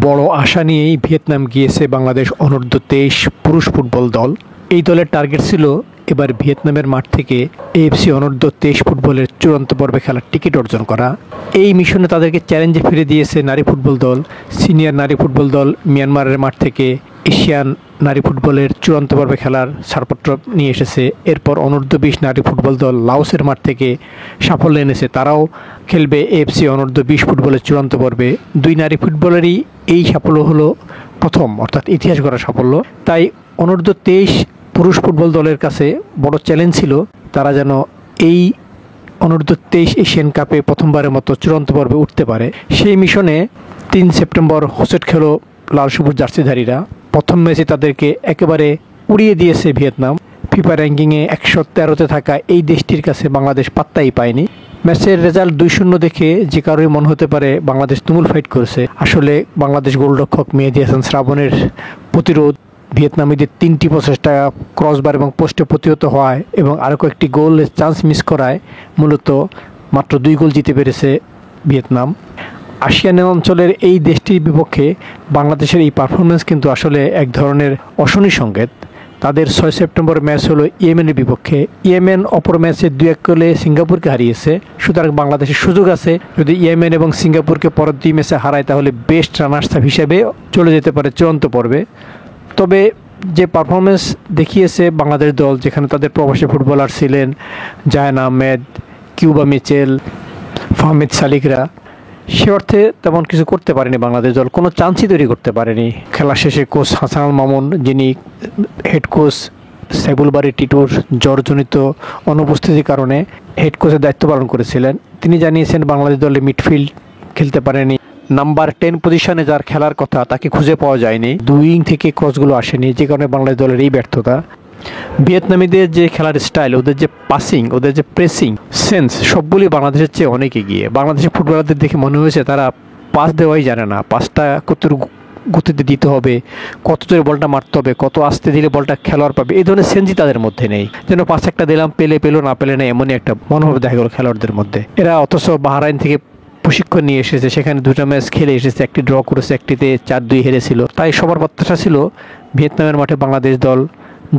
বড় আশা নিয়েই ভিয়েতনাম গিয়েছে বাংলাদেশ অনূর্ধ্ব-23 পুরুষ ফুটবল দল। এই দলের টার্গেট ছিল এবার ভিয়েতনামের মাঠ থেকে এএফসি অনূর্ধ্ব-23 ফুটবলের চূড়ান্ত পর্বে খেলার টিকিট অর্জন করা। এই মিশনে তাদেরকে চ্যালেঞ্জে ফিরে দিয়েছে নারী ফুটবল দল। সিনিয়র নারী ফুটবল দল মিয়ানমারের মাঠ থেকে এশিয়ান নারী ফুটবলের চূড়ান্ত পর্বে খেলার ছাড়পত্র নিয়ে এসেছে। এরপর অনূর্ধ্ব-20 নারী ফুটবল দল লাওসের মাঠ থেকে সাফল্য এনেছে, তারাও খেলবে এএফসি অনূর্ধ্ব-20 ফুটবলের চূড়ান্ত পর্বে। দুই নারী ফুটবলেরই এই সাফল্য হলো প্রথম, অর্থাৎ ইতিহাস গড়া সাফল্য। তাই অনূর্ধ্ব-23 পুরুষ ফুটবল দলের কাছে বড় চ্যালেঞ্জ ছিল তারা যেন এই অনূর্ধ্ব-23 এশিয়ান কাপে প্রথমবারের মতো চূড়ান্ত পর্বে উঠতে পারে। সেই মিশনে 3 সেপ্টেম্বর হোঁচট খেল লাল সবুজ জার্সিধারীরা। প্রথম ম্যাচে তাদেরকে একেবারে উড়িয়ে দিয়েছে ভিয়েতনাম। ফিফা র্যাঙ্কিংয়ে 113তে থাকা এই দেশটির কাছে বাংলাদেশ পাত্তাই পায়নি। ম্যাচের রেজাল্ট 2-0 দেখে যে কারোই মনে হতে পারে বাংলাদেশ তুমুল ফাইট করেছে। আসলে বাংলাদেশ গোলরক্ষক মেহেদী হাসান শ্রাবণের প্রতিরোধ, ভিয়েতনামীদের 3টি প্রচেষ্টা ক্রসবার এবং পোস্টে প্রতিহত হওয়ায় এবং আরও কয়েকটি গোলের চান্স মিস করায় মূলত মাত্র 2 গোল জিতে পেরেছে ভিয়েতনাম। আসিয়ান অঞ্চলের এই দেশটির বিপক্ষে বাংলাদেশের এই পারফরমেন্স কিন্তু আসলে এক ধরনের অশনি সংকেত। তাদের 6 সেপ্টেম্বর ম্যাচ হলো ইয়েমেনের বিপক্ষে। ইয়েমেন অপর ম্যাচে 2-1 গোলে সিঙ্গাপুরকে হারিয়েছে। সুতরাং বাংলাদেশের সুযোগ আছে, যদি ইয়েমেন এবং সিঙ্গাপুরকে পরের 2 ম্যাচে হারায় তাহলে বেস্ট রানার্স আপ হিসেবে চলে যেতে পারে চূড়ান্ত পর্বে। তবে যে পারফরমেন্স দেখিয়েছে বাংলাদেশ দল, যেখানে তাদের প্রবাসী ফুটবলার ছিলেন জায়ান আহমেদ, কিউবা মিচেল, ফাহমিদ সালিকরা, সে অর্থে তেমন কিছু করতে পারেনি বাংলাদেশ দল, কোনো চান্সই তৈরি করতে পারেনি। খেলা শেষে কোচ হাসান আল মামুন, যিনি হেড কোচ সাইবুল বারী টিটুর জ্বরজনিত অনুপস্থিতির কারণে হেড কোচের দায়িত্ব পালন করেছিলেন, তিনি জানিয়েছেন বাংলাদেশ দলে মিডফিল্ড খেলতে পারেনি। নাম্বার 10 পজিশনে যার খেলার কথা তাকে খুঁজে পাওয়া যায়নি। 2 উইং থেকে ক্রসগুলো আসেনি, যে কারণে বাংলাদেশ দলের এই ব্যর্থতা। ভিয়েতনামীদের যে খেলার স্টাইল, ওদের যে পাসিং, ওদের যে প্রেসিং সেন্স, সবগুলি বাংলাদেশের চেয়ে অনেক এগিয়ে। বাংলাদেশের ফুটবলারদের দেখে মনে হয়েছে তারা পাস দেওয়াই জানে না। পাসটা কত গতিতে দিতে হবে, কত জোরে বলটা মারতে হবে, কত আস্তে দিলে বলটা খেলোয়াড় পাবে, এই ধরনের সেন্সই তাদের মধ্যে নেই। যেন পাস একটা দিলাম, পেলো না পেলে না, এমনই একটা মনোভাব দেখা গেল খেলোয়াড়দের মধ্যে। এরা অথচ বাহরাইন থেকে প্রশিক্ষণ নিয়ে এসেছে, সেখানে 2টা ম্যাচ খেলে এসেছে, একটি ড্র করেছে, একটিতে 4-2 হেরেছিল। তাই সবার প্রত্যাশা ছিল ভিয়েতনামের মাঠে বাংলাদেশ দল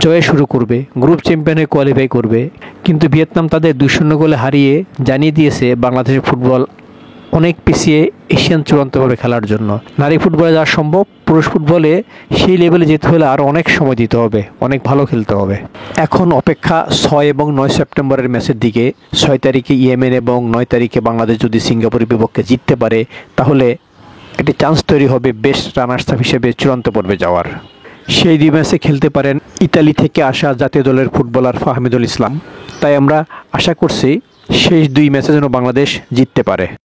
জয়ে শুরু করবে, গ্রুপ চ্যাম্পিয়নে কোয়ালিফাই করবে। কিন্তু ভিয়েতনাম তাদের 2-0 গোলে হারিয়ে জানিয়ে দিয়েছে বাংলাদেশের ফুটবল অনেক পিছিয়ে এশিয়ান চূড়ান্ত পর্বে খেলার জন্য। নারী ফুটবলে যা সম্ভব, পুরুষ ফুটবলে সেই লেভেলে যেতে হলে আরও অনেক সময় দিতে হবে, অনেক ভালো খেলতে হবে। এখন অপেক্ষা 6 এবং 9 সেপ্টেম্বরের ম্যাচের দিকে। 6 তারিখে ইয়েমেন এবং 9 তারিখে বাংলাদেশ যদি সিঙ্গাপুরের বিপক্ষে জিততে পারে তাহলে একটি চান্স তৈরি হবে বেস্ট রানার্স আপ হিসেবে চূড়ান্ত পর্বে যাওয়ার। সেই 2 ম্যাচে খেলতে পারেন ইতালি থেকে আসা জাতীয় দলের ফুটবলার ফাহমিদুল ইসলাম। তাই আমরা আশা করছি শেষ 2 ম্যাচে যেন বাংলাদেশ জিততে পারে।